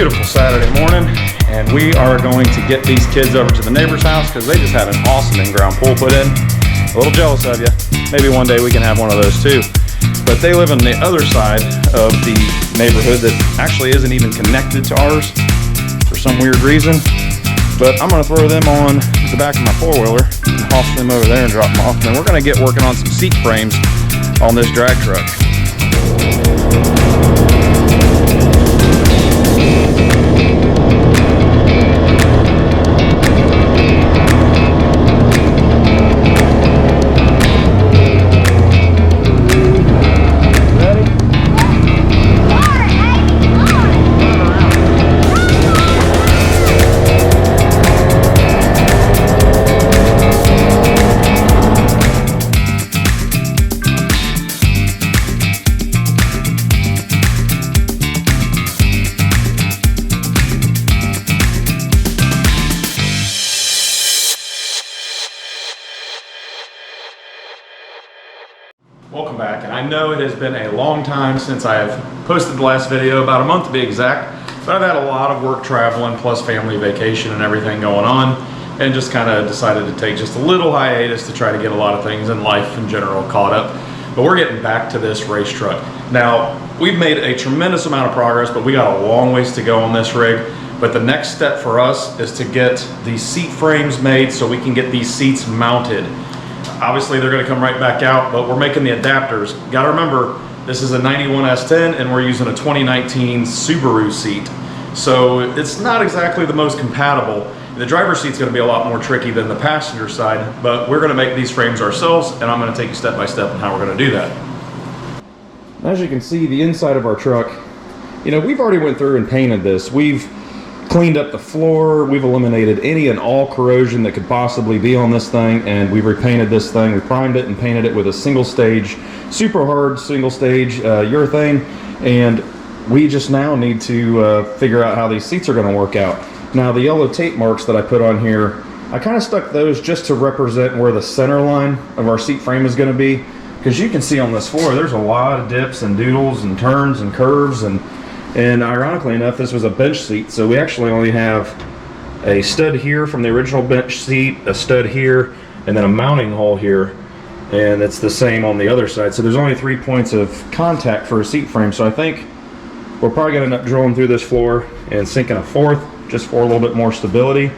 beautiful Saturday morning, and we are going to get these kids over to the neighbor's house because they just had an awesome in-ground pool put in. A little jealous of you. Maybe one day we can have one of those too. But they live on the other side of the neighborhood that actually isn't even connected to ours for some weird reason. But I'm gonna throw them on the back of my four-wheeler and hoss them over there and drop them off. And then we're gonna get working on some seat frames on this drag truck. Welcome back, and I know it has been a long time since I have posted the last video, about a month to be exact, but I've had a lot of work traveling plus family vacation and everything going on, and just kind of decided to take just a little hiatus to try to get a lot of things in life in general caught up. But we're getting back to this race truck. Now, we've made a tremendous amount of progress, but we got a long ways to go on this rig. But the next step for us is to get these seat frames made so we can get these seats mounted. Obviously they're going to come right back out, but we're making the adapters. Got to remember, this is a 91 S10 and we're using a 2019 Subaru seat. So it's not exactly the most compatible. The driver's seat's going to be a lot more tricky than the passenger side, but we're going to make these frames ourselves, and I'm going to take you step by step on how we're going to do that. As you can see, the inside of our truck, you know, we've already went through and painted this. We've cleaned up the floor, we've eliminated any and all corrosion that could possibly be on this thing, and we've repainted this thing. We primed it and painted it with a single stage, super hard single stage urethane, and we just now need to figure out how these seats are going to work out. Now the yellow tape marks that I put on here, I kind of stuck those just to represent where the center line of our seat frame is going to be, because you can see on this floor there's a lot of dips and doodles and turns and curves, and ironically enough, this was a bench seat, so we actually only have a stud here from the original bench seat, a stud here, and then a mounting hole here, and it's the same on the other side. So there's only 3 points of contact for a seat frame, so I think we're probably going to end up drilling through this floor and sinking a fourth just for a little bit more stability.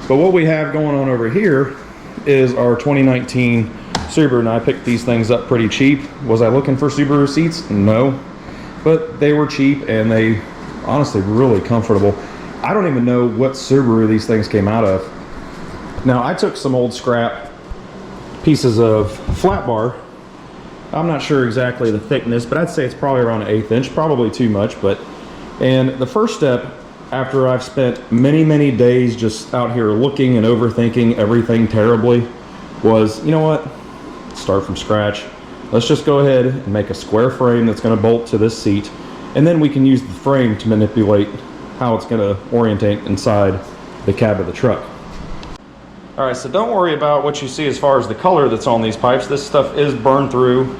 But what we have going on over here is our 2019 Subaru, and I picked these things up pretty cheap. Was I looking for Subaru seats? No. But they were cheap and they honestly really comfortable. I don't even know what Subaru these things came out of. Now I took some old scrap pieces of flat bar. I'm not sure exactly the thickness, but I'd say it's probably around an 1/8 inch, probably too much. And the first step, after I've spent many days just out here looking and overthinking everything terribly, was, you know what, start from scratch. Let's just go ahead and make a square frame that's going to bolt to this seat, and then we can use the frame to manipulate how it's going to orientate inside the cab of the truck. All right, so don't worry about what you see as far as the color that's on these pipes. This stuff is burn through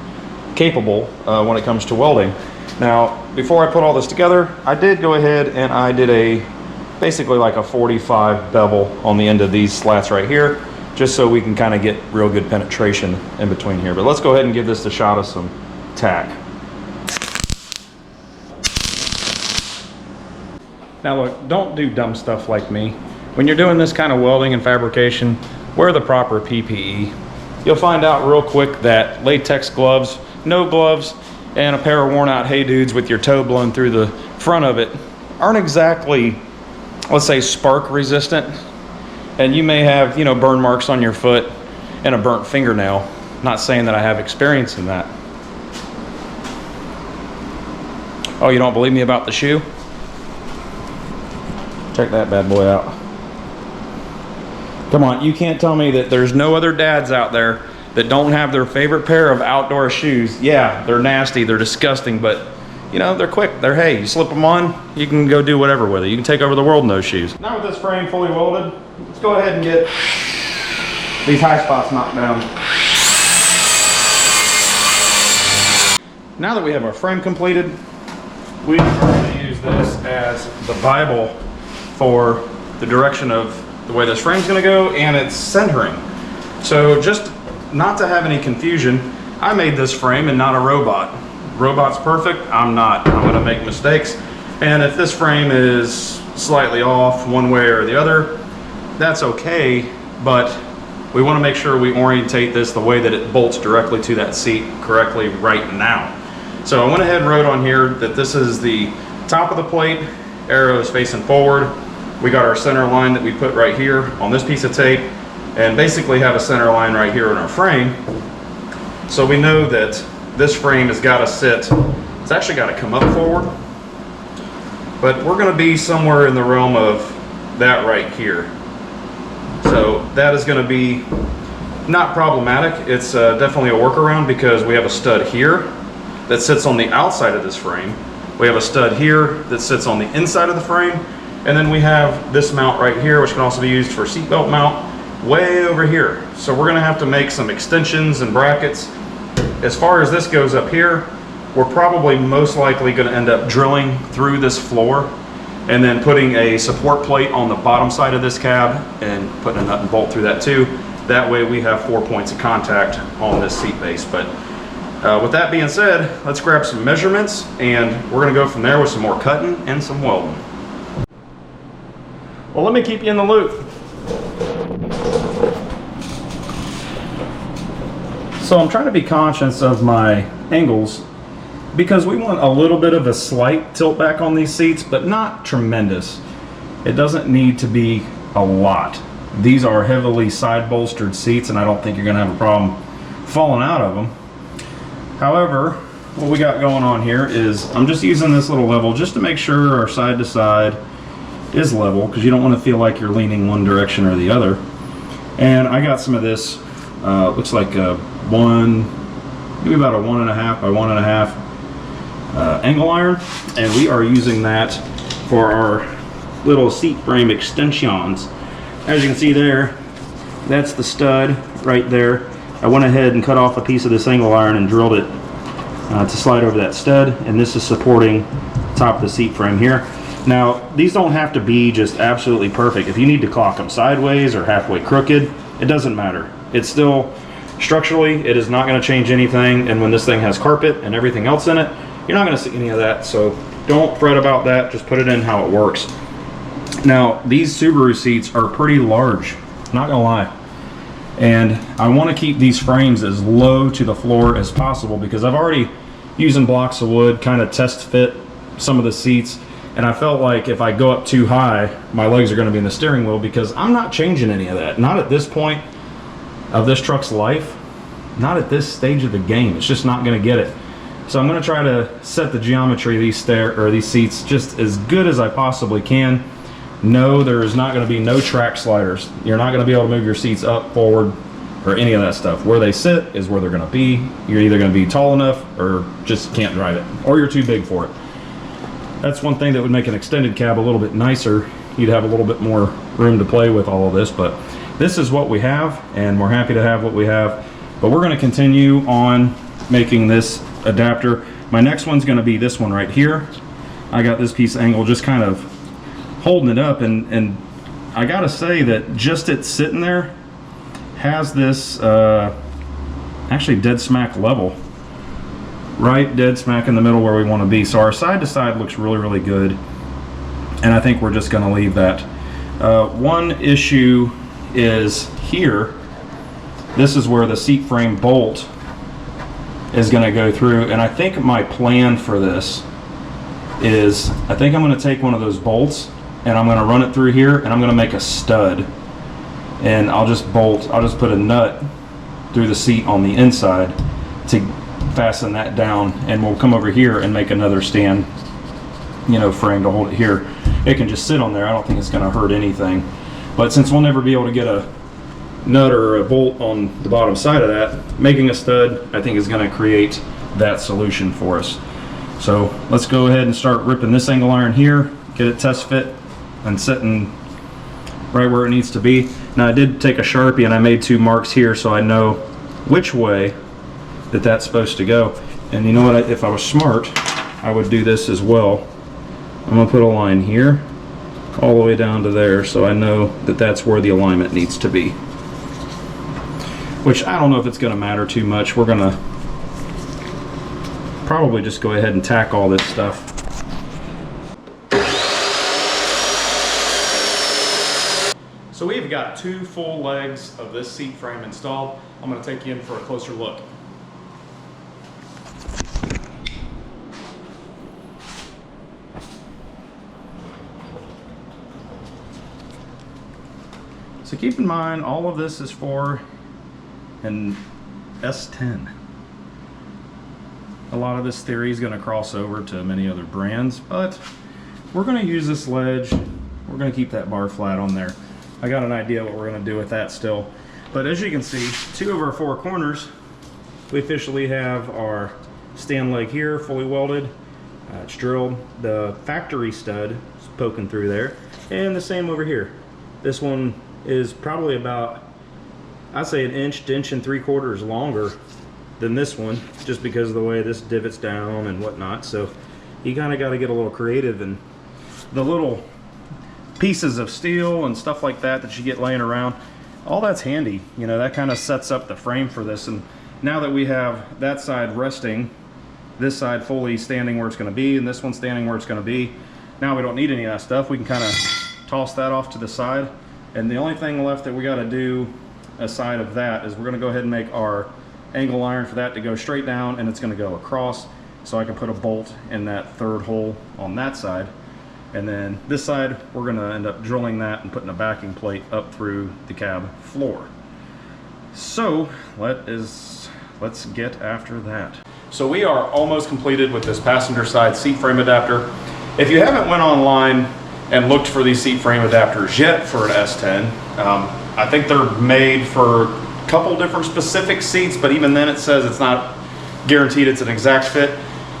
capable when it comes to welding. Now, before I put all this together, I did go ahead and I did basically like a 45 bevel on the end of these slats right here, just so we can kind of get real good penetration in between here. But let's go ahead and give this a shot of some tack. Now look, don't do dumb stuff like me. When you're doing this kind of welding and fabrication, wear the proper PPE. You'll find out real quick that latex gloves, no gloves, and a pair of worn out Hey Dudes with your toe blown through the front of it aren't exactly, let's say, spark resistant. And you may have, you know, burn marks on your foot and a burnt fingernail. Not saying that I have experience in that. Oh, you don't believe me about the shoe? Check that bad boy out. Come on, you can't tell me that there's no other dads out there that don't have their favorite pair of outdoor shoes. Yeah, they're nasty, they're disgusting, but you know, they're quick. They're, hey, you slip them on, you can go do whatever with it. You can take over the world in those shoes. Now with this frame fully welded, let's go ahead and get these high spots knocked down. Now that we have our frame completed, we are going to use use this as the Bible for the direction of the way this frame's gonna go and its centering. So just not to have any confusion, I made this frame and not a robot. Robot's perfect, I'm not. I'm gonna make mistakes. And if this frame is slightly off one way or the other, that's okay, but we wanna make sure we orientate this the way that it bolts directly to that seat correctly right now. So I went ahead and wrote on here that this is the top of the plate, arrow is facing forward. We got our center line that we put right here on this piece of tape, and basically have a center line right here in our frame. So we know that this frame has got to sit, it's actually got to come up forward, but we're going to be somewhere in the realm of that right here. So that is going to be not problematic. It's definitely a workaround because we have a stud here that sits on the outside of this frame. We have a stud here that sits on the inside of the frame. And then we have this mount right here, which can also be used for seatbelt mount, way over here. So we're gonna have to make some extensions and brackets. As far as this goes up here, we're probably most likely gonna end up drilling through this floor and then putting a support plate on the bottom side of this cab and putting a nut and bolt through that too. That way we have 4 points of contact on this seat base. But with that being said, let's grab some measurements and we're gonna go from there with some more cutting and some welding. Well, let me keep you in the loop. So I'm trying to be conscious of my angles because we want a little bit of a slight tilt back on these seats, but not tremendous. It doesn't need to be a lot. These are heavily side bolstered seats and I don't think you're gonna have a problem falling out of them. However, what we got going on here is I'm just using this little level just to make sure our side to side is level, because you don't want to feel like you're leaning one direction or the other. And I got some of this, looks like maybe about a 1.5 by 1.5 angle iron, and we are using that for our little seat frame extensions. As you can see there, that's the stud right there. I went ahead and cut off a piece of this angle iron and drilled it to slide over that stud, and this is supporting the top of the seat frame here. Now, these don't have to be just absolutely perfect. If you need to clock them sideways or halfway crooked, it doesn't matter. It's still, structurally, it is not going to change anything, and when this thing has carpet and everything else in it, you're not going to see any of that, so don't fret about that, just put it in how it works. Now, these Subaru seats are pretty large, not going to lie. And I want to keep these frames as low to the floor as possible because I've already, using blocks of wood, kind of test fit some of the seats. And I felt like if I go up too high, my legs are going to be in the steering wheel because I'm not changing any of that. Not at this point of this truck's life. Not at this stage of the game. It's just not going to get it. So I'm going to try to set the geometry of these seats just as good as I possibly can. No, there is not going to be no track sliders. You're not going to be able to move your seats up, forward, or any of that stuff. Where they sit is where they're going to be. You're either going to be tall enough or just can't drive it, or you're too big for it. That's one thing that would make an extended cab a little bit nicer. You'd have a little bit more room to play with all of this, but this is what we have, and we're happy to have what we have. But we're going to continue on making this adapter. My next one's going to be this one right here. I got this piece of angle just kind of holding it up, and I gotta say that just it sitting there has this actually dead smack level, right dead smack in the middle where we want to be. So our side to side looks really, really good, and I think we're just going to leave that. One issue is here. This is where the seat frame bolt is going to go through, and I think my plan for this is I think I'm going to take one of those bolts and I'm going to run it through here, and I'm going to make a stud, and I'll just put a nut through the seat on the inside to fasten that down, and we'll come over here and make another stand, you know, frame to hold it here. It can just sit on there. I don't think it's going to hurt anything, but since we'll never be able to get a nut or a bolt on the bottom side of that, making a stud I think is going to create that solution for us. So let's go ahead and start ripping this angle iron here, get it test fit and sitting right where it needs to be. Now I did take a Sharpie and I made 2 marks here so I know which way that that's supposed to go. And you know what, if I was smart, I would do this as well I'm gonna put a line here all the way down to there, so I know that that's where the alignment needs to be. Which I don't know if it's gonna matter too much. We're gonna probably just go ahead and tack all this stuff. So we've got 2 full legs of this seat frame installed. I'm gonna take you in for a closer look. So keep in mind, all of this is for an S10. A lot of this theory is going to cross over to many other brands, but we're going to use this ledge. We're going to keep that bar flat on there. I got an idea what we're going to do with that still. But as you can see, 2 of our 4 corners, we officially have our stand leg here fully welded. It's drilled. The factory stud is poking through there. And the same over here. This one is probably about, I'd say, 1 inch to 1 3/4 inches longer than this one, just because of the way this divots down and whatnot. So you kind of got to get a little creative, and the little pieces of steel and stuff like that that you get laying around, all that's handy. You know, that kind of sets up the frame for this. And now that we have that side resting, this side fully standing where it's going to be, and this one standing where it's going to be, now we don't need any of that stuff. We can kind of toss that off to the side. And the only thing left that we got to do aside of that is we're going to go ahead and make our angle iron for that to go straight down, and it's going to go across, so I can put a bolt in that 3rd hole on that side. And then this side, we're going to end up drilling that and putting a backing plate up through the cab floor. So let's get after that. So we are almost completed with this passenger side seat frame adapter. If you haven't went online and looked for these seat frame adapters yet for an S10, I think they're made for a couple different specific seats, but even then it says it's not guaranteed it's an exact fit.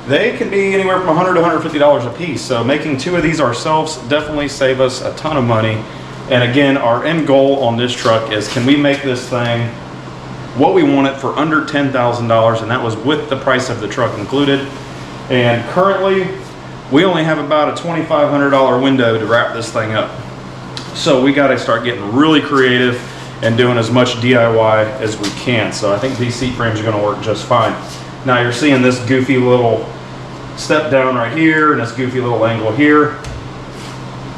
They can be anywhere from $100 to $150 a piece. So making 2 of these ourselves definitely save us a ton of money. And again, our end goal on this truck is, can we make this thing what we want it for under $10,000, and that was with the price of the truck included. And currently, we only have about a $2,500 window to wrap this thing up. So we got to start getting really creative and doing as much DIY as we can. So I think these seat frames are going to work just fine. Now you're seeing this goofy little step down right here and this goofy little angle here.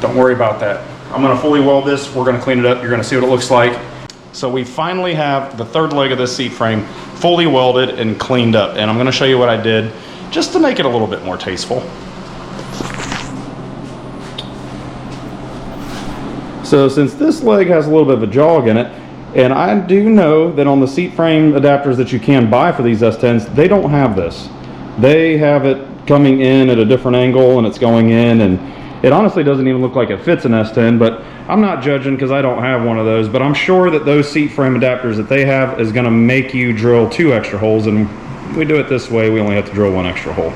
Don't worry about that. I'm going to fully weld this. We're going to clean it up. You're going to see what it looks like. So we finally have the 3rd leg of this seat frame fully welded and cleaned up. And I'm going to show you what I did just to make it a little bit more tasteful. So since this leg has a little bit of a jog in it, and I do know that on the seat frame adapters that you can buy for these S10s, they don't have this. They have it coming in at a different angle, and it's going in, and it honestly doesn't even look like it fits an S10, but I'm not judging because I don't have one of those. But I'm sure that those seat frame adapters that they have is going to make you drill 2 extra holes, and we do it this way, we only have to drill 1 extra hole.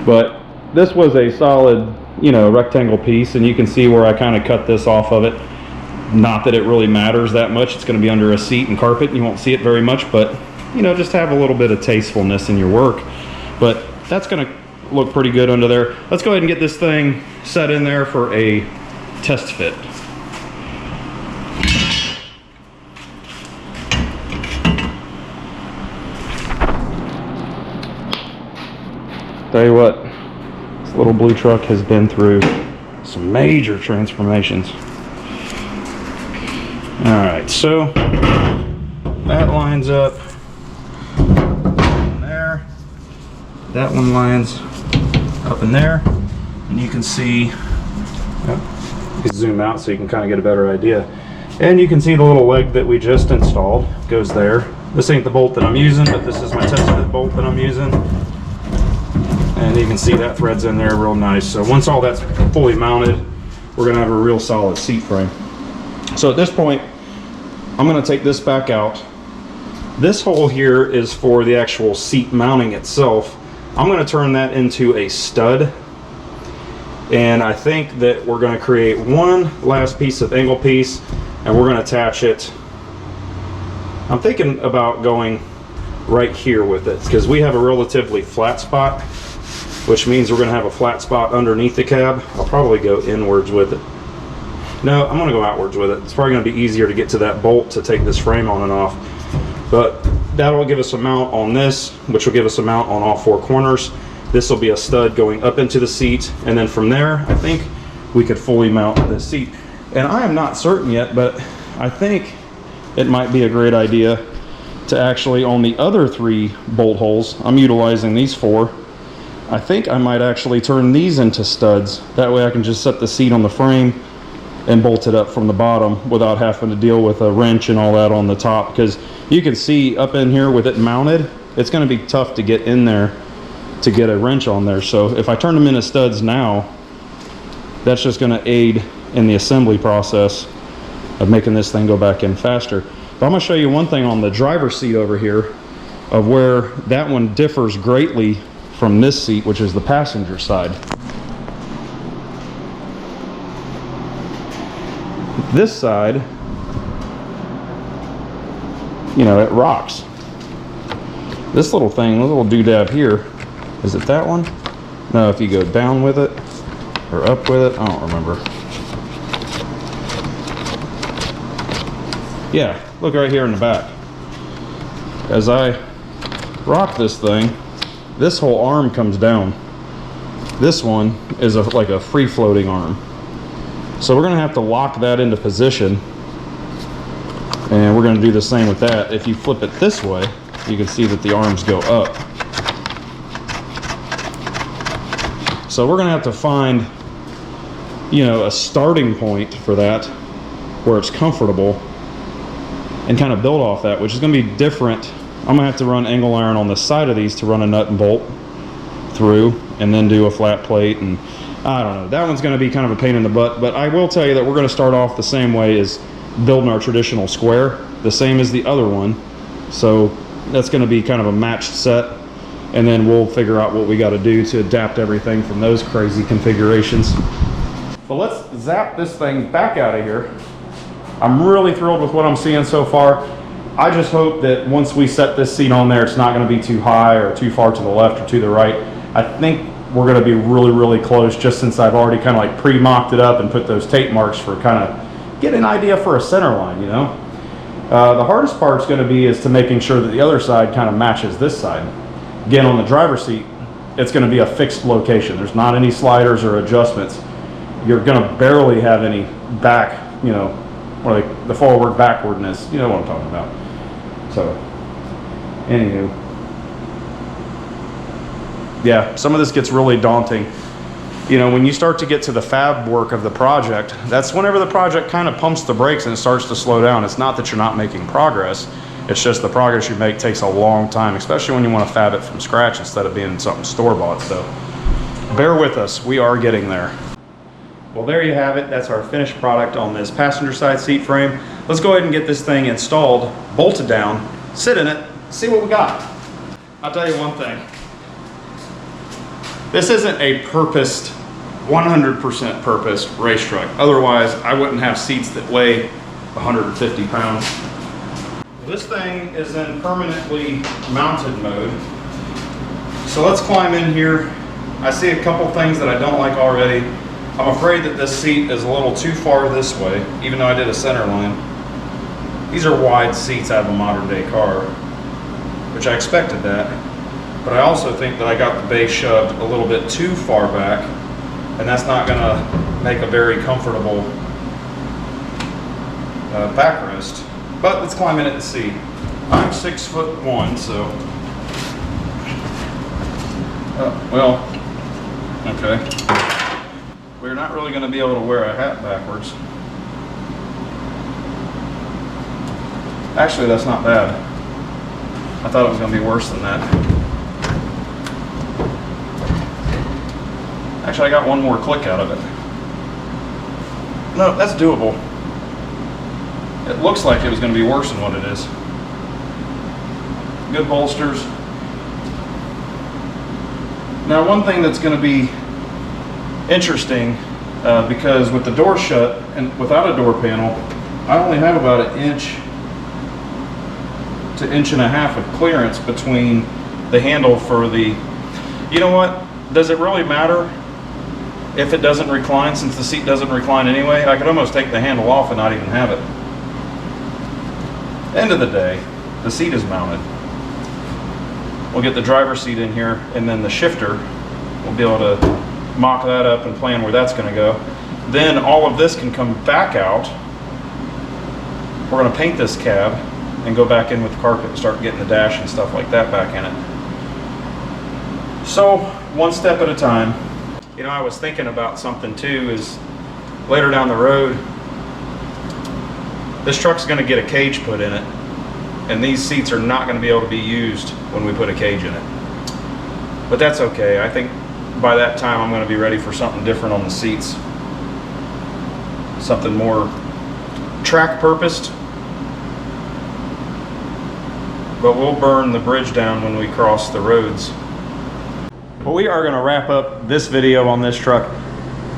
But this was a solid, you know, rectangle piece, and you can see where I kind of cut this off of it. Not that it really matters that much. It's going to be under a seat and carpet, and you won't see it very much, but you know, just have a little bit of tastefulness in your work. But that's going to look pretty good under there. Let's go ahead and get this thing set in there for a test fit. Tell you what, this little blue truck has been through some major transformations. Alright, so that lines up in there. That one lines up in there. And you can see, you can zoom out so you can kind of get a better idea. And you can see the little leg that we just installed goes there. This ain't the bolt that I'm using, but this is my test fit bolt that I'm using. And you can see that thread's in there real nice. So once all that's fully mounted, we're gonna have a real solid seat frame. So at this point, I'm gonna take this back out. This hole here is for the actual seat mounting itself. I'm gonna turn that into a stud. And I think that we're gonna create one last piece of angle piece, and we're gonna attach it. I'm thinking about going right here with it, because we have a relatively flat spot. which means we're going to have a flat spot underneath the cab. I'll probably go inwards with it. No, I'm going to go outwards with it. It's probably going to be easier to get to that bolt to take this frame on and off. But that'll give us a mount on this, which will give us a mount on all four corners. This will be a stud going up into the seat, and then from there, I think we could fully mount this seat. And I am not certain yet, but I think it might be a great idea to actually, on the other 3 bolt holes, I'm utilizing these 4. I think I might actually turn these into studs. That way I can just set the seat on the frame and bolt it up from the bottom without having to deal with a wrench and all that on the top, because you can see up in here with it mounted, it's going to be tough to get in there to get a wrench on there. So if I turn them into studs now, that's just going to aid in the assembly process of making this thing go back in faster. But I'm going to show you one thing on the driver's seat over here of where that one differs greatly from this seat, which is the passenger side. This side, you know, it rocks. This little thing, this little doodad here, is it that one? No, if you go down with it or up with it, I don't remember. Yeah, look right here in the back. As I rock this thing, this whole arm comes down. This one is like a free-floating arm. So we're going to have to lock that into position, and we're going to do the same with that. If you flip it this way, you can see that the arms go up. So we're going to have to find, you know, a starting point for that where it's comfortable and kind of build off that, which is going to be different. I'm going to have to run angle iron on the side of these to run a nut and bolt through, and then do a flat plate, and I don't know. That one's going to be kind of a pain in the butt, but I will tell you that we're going to start off the same way as building our traditional square, the same as the other one. So that's going to be kind of a matched set, and then we'll figure out what we got to do to adapt everything from those crazy configurations. So let's zap this thing back out of here. I'm really thrilled with what I'm seeing so far. I just hope that once we set this seat on there, it's not going to be too high or too far to the left or to the right. I think we're going to be really, really close, just since I've already kind of like pre-mocked it up and put those tape marks for kind of get an idea for a center line, you know. The hardest part is going to be is to making sure that the other side kind of matches this side. Again, on the driver's seat, it's going to be a fixed location. There's not any sliders or adjustments. You're going to barely have any back, you know, or like the forward backwardness. You know what I'm talking about. So, anywho. Yeah, some of this gets really daunting. You know, when you start to get to the fab work of the project, that's whenever the project kind of pumps the brakes and it starts to slow down. It's not that you're not making progress. It's just the progress you make takes a long time, especially when you want to fab it from scratch instead of being something store-bought. So bear with us, we are getting there. Well, there you have it. That's our finished product on this passenger side seat frame. Let's go ahead and get this thing installed, bolted down, sit in it, see what we got. I'll tell you one thing. This isn't a purposed, 100% purposed race truck. Otherwise, I wouldn't have seats that weigh 150 pounds. This thing is in permanently mounted mode. So let's climb in here. I see a couple things that I don't like already. I'm afraid that this seat is a little too far this way, even though I did a center line. These are wide seats out of a modern day car, which I expected that. But I also think that I got the base shoved a little bit too far back, and that's not going to make a very comfortable backrest. But let's climb in it and see. I'm 6'1", so well, okay. We're not really going to be able to wear a hat backwards. Actually, that's not bad. I thought it was going to be worse than that. Actually, I got one more click out of it. No, that's doable. It looks like it was going to be worse than what it is. Good bolsters. Now, one thing that's going to be interesting, because with the door shut and without a door panel, I only have about 1 inch to 1.5 inches of clearance between the handle for the, you know what? does it really matter if it doesn't recline, since the seat doesn't recline anyway? I could almost take the handle off and not even have it. End of the day, the seat is mounted. We'll get the driver's seat in here, and then the shifter, we'll be able to mock that up and plan where that's gonna go. Then all of this can come back out. We're gonna paint this cab and go back in with the carpet and start getting the dash and stuff like that back in it. So, one step at a time. You know, I was thinking about something too, is later down the road, this truck's gonna get a cage put in it, and these seats are not gonna be able to be used when we put a cage in it. But that's okay. I think by that time I'm gonna be ready for something different on the seats. Something more track purposed. But we'll burn the bridge down when we cross the roads. Well, we are gonna wrap up this video on this truck.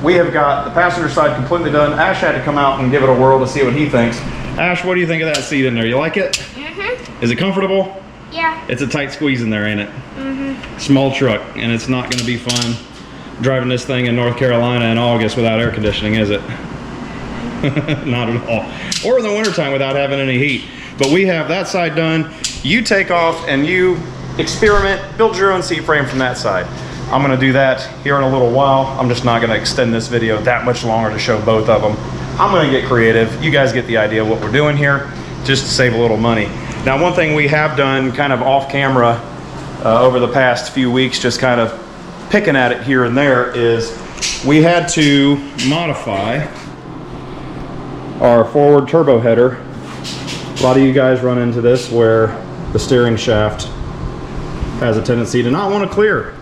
We have got the passenger side completely done. Ash had to come out and give it a whirl to see what he thinks. Ash, what do you think of that seat in there? You like it? Mm-hmm. Is it comfortable? Yeah. It's a tight squeeze in there, ain't it? Mm-hmm. Small truck, and it's not gonna be fun driving this thing in North Carolina in August without air conditioning, is it? Not at all. Or in the wintertime without having any heat. But we have that side done. You take off and you experiment, build your own seat frame from that side. I'm gonna do that here in a little while. I'm just not gonna extend this video that much longer to show both of them. I'm gonna get creative. You guys get the idea of what we're doing here, just to save a little money. Now, one thing we have done kind of off camera over the past few weeks, just kind of picking at it here and there, is we had to modify our forward turbo header. A lot of you guys run into this where the steering shaft has a tendency to not want to clear.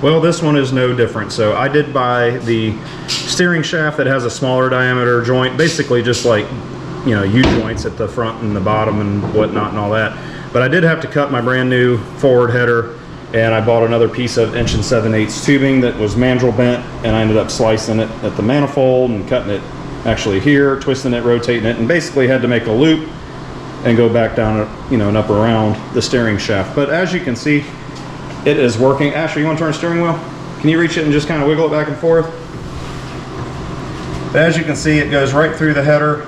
Well, this one is no different. So I did buy the steering shaft that has a smaller diameter joint, basically just like, you know, U-joints at the front and the bottom and whatnot and all that. But I did have to cut my brand new forward header, and I bought another piece of 1 7/8 tubing that was mandrel bent, and I ended up slicing it at the manifold and cutting it actually here, twisting it, rotating it, and basically had to make a loop and go back down, you know, and up around the steering shaft. But as you can see, it is working. Ashley, you want to turn the steering wheel? Can you reach it and just kind of wiggle it back and forth? As you can see, it goes right through the header,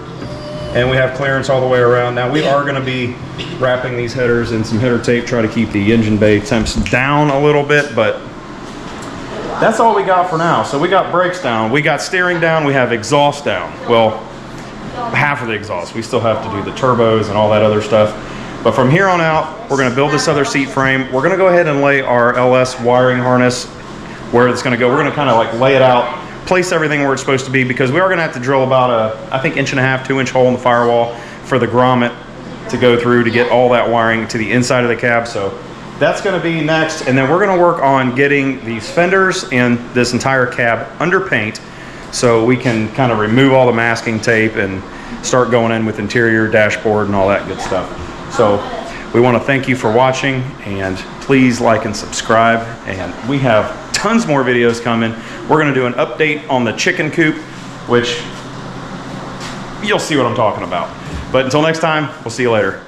and we have clearance all the way around. Now, we are going to be wrapping these headers in some header tape, try to keep the engine bay temps down a little bit, but that's all we got for now. So we got brakes down, we got steering down, we have exhaust down. Well, half of the exhaust. We still have to do the turbos and all that other stuff. But from here on out, we're going to build this other seat frame. We're going to go ahead and lay our LS wiring harness where it's going to go. We're going to kind of like lay it out, place everything where it's supposed to be, because we are going to have to drill about a, I think, 1.5 to 2 inch hole in the firewall for the grommet to go through to get all that wiring to the inside of the cab. So that's going to be next. And then we're going to work on getting these fenders and this entire cab under paint, so we can kind of remove all the masking tape and start going in with interior, dashboard, and all that good stuff. So we want to thank you for watching, and please like and subscribe. And we have tons more videos coming. We're going to do an update on the chicken coop, which you'll see what I'm talking about. But until next time, we'll see you later.